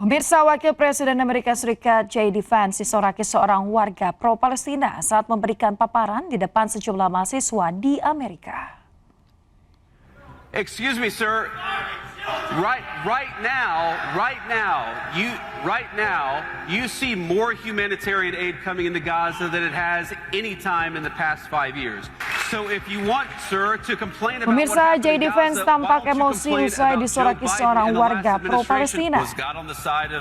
Pemirsa, Wakil Presiden Amerika Serikat J.D. Vance disoraki seorang warga pro-Palestina saat memberikan paparan di depan sejumlah mahasiswa di Amerika. Excuse me, sir. Right now, you see more humanitarian aid coming into Gaza than it has any time in the past 5 years. So if you want, sir, to complain about Pemirsa, J.D. Vance tampak emosi usai disoraki seorang warga pro-Palestina.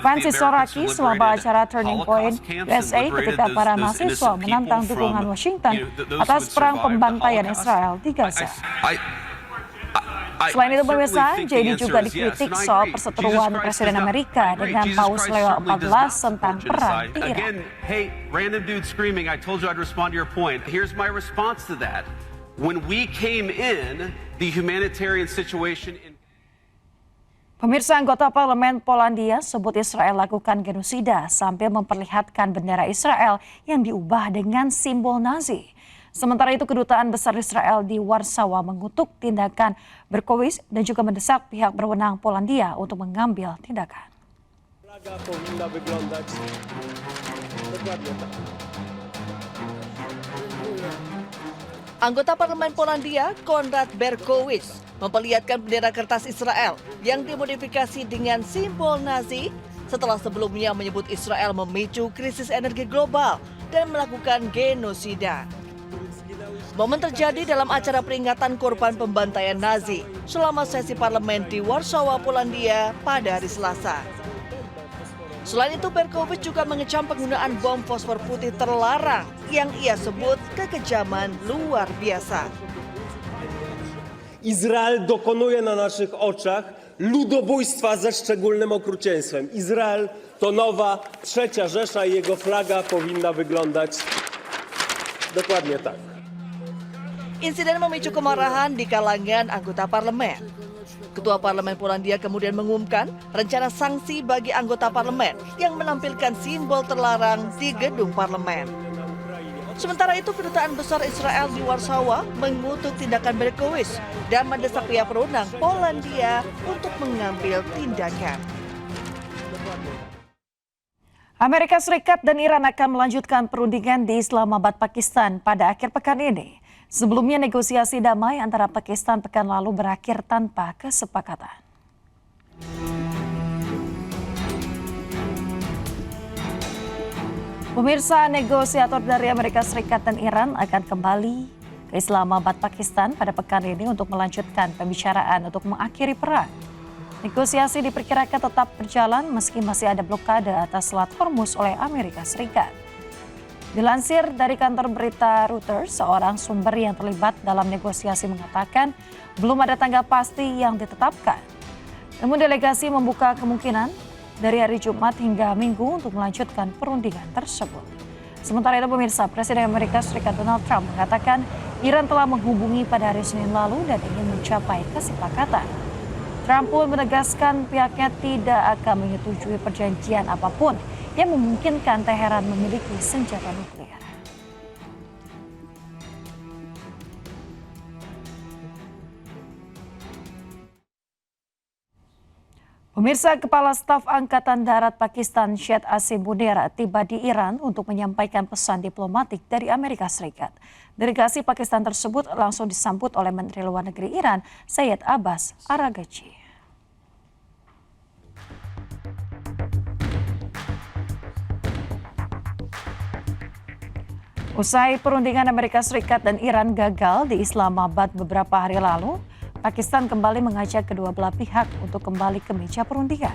Vance disoraki selama acara Turning Point USA ketika para mahasiswa menantang dukungan Washington atas perang pembantaian Israel di Gaza. Selain itu, pemirsa, JD juga dikritik soal perseteruan Presiden Amerika dengan Paus Leo XIV tentang perang di Irak. Hey, random dude screaming, I told you I'd respond to your point. Here's my response to that. When we came in, the humanitarian situation in... Pemirsa, anggota parlemen Polandia sebut Israel lakukan genosida sambil memperlihatkan bendera Israel yang diubah dengan simbol Nazi. Sementara itu, Kedutaan Besar Israel di Warsawa mengutuk tindakan Berkowitz dan juga mendesak pihak berwenang Polandia untuk mengambil tindakan. Anggota parlemen Polandia, Konrad Berkowitz, memperlihatkan bendera kertas Israel yang dimodifikasi dengan simbol Nazi setelah sebelumnya menyebut Israel memicu krisis energi global dan melakukan genosida. Momen terjadi dalam acara peringatan korban pembantaian Nazi selama sesi parlemen di Warsawa, Polandia pada hari Selasa. Selain itu, Berkowitz juga mengecam penggunaan bom fosfor putih terlarang yang ia sebut kekejaman luar biasa. Izrael dokonuje na naszych oczach ludobójstwa ze szczególnym okrucieństwem. Izrael to nowa trzecia Rzesza i jego flaga powinna wyglądać dokładnie tak. Insiden memicu kemarahan di kalangan anggota parlemen. Ketua Parlemen Polandia kemudian mengumumkan rencana sanksi bagi anggota parlemen yang menampilkan simbol terlarang di gedung parlemen. Sementara itu, Kedutaan Besar Israel di Warsawa mengutuk tindakan Berkowitz dan mendesak pihak berwenang Polandia untuk mengambil tindakan. Amerika Serikat dan Iran akan melanjutkan perundingan di Islamabad, Pakistan pada akhir pekan ini. Sebelumnya, negosiasi damai antara Pakistan pekan lalu berakhir tanpa kesepakatan. Pemirsa, negosiator dari Amerika Serikat dan Iran akan kembali ke Islamabad, Pakistan pada pekan ini untuk melanjutkan pembicaraan untuk mengakhiri perang. Negosiasi diperkirakan tetap berjalan meski masih ada blokade atas Selat Hormuz oleh Amerika Serikat. Dilansir dari kantor berita Reuters, seorang sumber yang terlibat dalam negosiasi mengatakan belum ada tanggal pasti yang ditetapkan. Namun delegasi membuka kemungkinan dari hari Jumat hingga Minggu untuk melanjutkan perundingan tersebut. Sementara itu, pemirsa, Presiden Amerika Serikat Donald Trump mengatakan Iran telah menghubungi pada hari Senin lalu dan ingin mencapai kesepakatan. Trump pun menegaskan pihaknya tidak akan menyetujui perjanjian apapun yang memungkinkan Teheran memiliki senjata nuklir. Pemirsa, Kepala Staf Angkatan Darat Pakistan Syed Asim Munir tiba di Iran untuk menyampaikan pesan diplomatik dari Amerika Serikat. Delegasi Pakistan tersebut langsung disambut oleh Menteri Luar Negeri Iran, Syed Abbas Araghchi. Usai perundingan Amerika Serikat dan Iran gagal di Islamabad beberapa hari lalu, Pakistan kembali mengajak kedua belah pihak untuk kembali ke meja perundingan.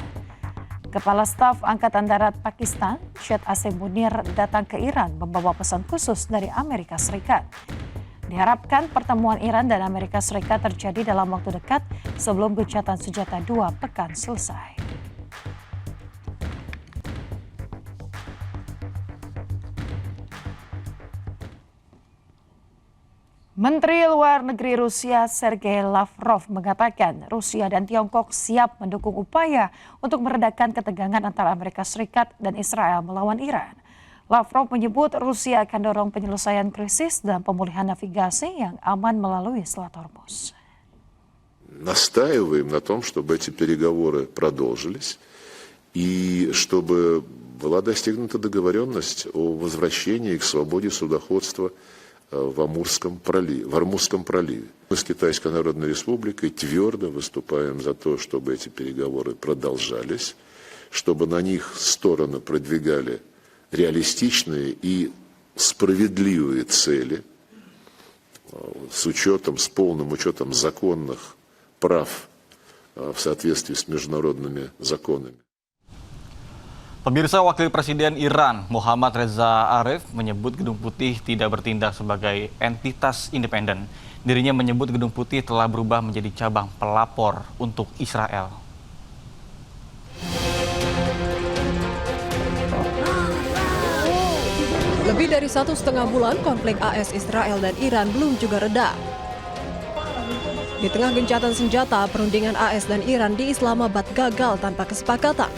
Kepala Staf Angkatan Darat Pakistan, Syed Asim Munir, datang ke Iran membawa pesan khusus dari Amerika Serikat. Diharapkan pertemuan Iran dan Amerika Serikat terjadi dalam waktu dekat sebelum gencatan senjata 2 pekan selesai. Menteri Luar Negeri Rusia Sergei Lavrov mengatakan Rusia dan Tiongkok siap mendukung upaya untuk meredakan ketegangan antara Amerika Serikat dan Israel melawan Iran. Lavrov menyebut Rusia akan dorong penyelesaian krisis dan pemulihan navigasi yang aman melalui Selat Hormuz. Настаиваем на том, чтобы эти переговоры продолжились. и чтобы была достигнута договоренность о возвращении к свободе судоходства в Амурском проливе. Мы с Китайской Народной Республикой твердо выступаем за то, чтобы эти переговоры продолжались, чтобы на них стороны продвигали реалистичные и справедливые цели с полным учетом законных прав в соответствии с международными законами. Pemirsa, Wakil Presiden Iran Muhammad Reza Aref menyebut Gedung Putih tidak bertindak sebagai entitas independen. Dirinya menyebut Gedung Putih telah berubah menjadi cabang pelapor untuk Israel. Lebih dari 1,5 bulan konflik AS Israel dan Iran belum juga reda. Di tengah gencatan senjata, perundingan AS dan Iran di Islamabad gagal tanpa kesepakatan.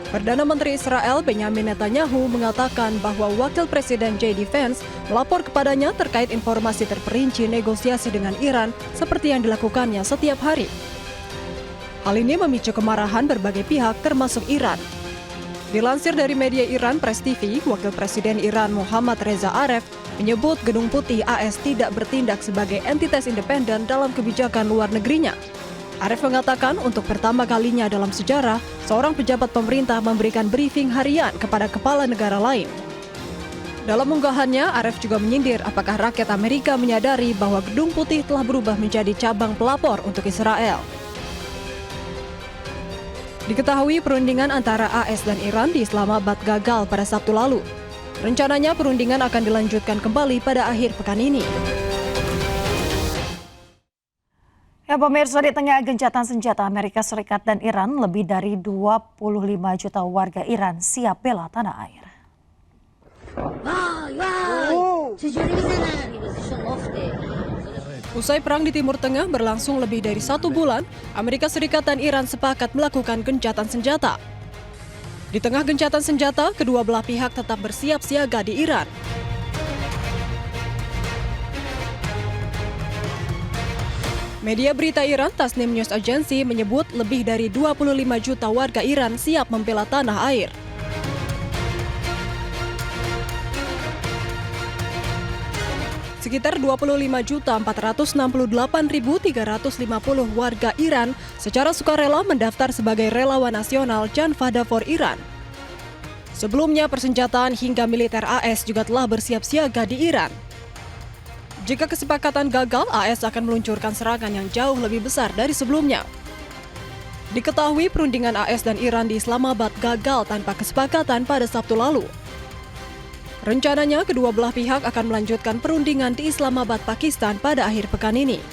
Perdana Menteri Israel Benjamin Netanyahu mengatakan bahwa Wakil Presiden J.D. Vance melapor kepadanya terkait informasi terperinci negosiasi dengan Iran seperti yang dilakukannya setiap hari. Hal ini memicu kemarahan berbagai pihak termasuk Iran. Dilansir dari media Iran Press TV, Wakil Presiden Iran Muhammad Reza Aref menyebut Gedung Putih AS tidak bertindak sebagai entitas independen dalam kebijakan luar negerinya. Aref mengatakan untuk pertama kalinya dalam sejarah, seorang pejabat pemerintah memberikan briefing harian kepada kepala negara lain. Dalam unggahannya, Aref juga menyindir apakah rakyat Amerika menyadari bahwa Gedung Putih telah berubah menjadi cabang pelapor untuk Israel. Diketahui perundingan antara AS dan Iran di Islamabad gagal pada Sabtu lalu. Rencananya perundingan akan dilanjutkan kembali pada akhir pekan ini. Ya pemirsa, di tengah gencatan senjata Amerika Serikat dan Iran, lebih dari 25 juta warga Iran siap bela tanah air. Usai perang di Timur Tengah berlangsung lebih dari 1 bulan, Amerika Serikat dan Iran sepakat melakukan gencatan senjata. Di tengah gencatan senjata, kedua belah pihak tetap bersiap siaga di Iran. Media berita Iran Tasnim News Agency menyebut lebih dari 25 juta warga Iran siap membela tanah air. Sekitar 25.468.350 warga Iran secara sukarela mendaftar sebagai relawan nasional Janfada for Iran. Sebelumnya, persenjataan hingga militer AS juga telah bersiap siaga di Iran. Jika kesepakatan gagal, AS akan meluncurkan serangan yang jauh lebih besar dari sebelumnya. Diketahui perundingan AS dan Iran di Islamabad gagal tanpa kesepakatan pada Sabtu lalu. Rencananya kedua belah pihak akan melanjutkan perundingan di Islamabad, Pakistan pada akhir pekan ini.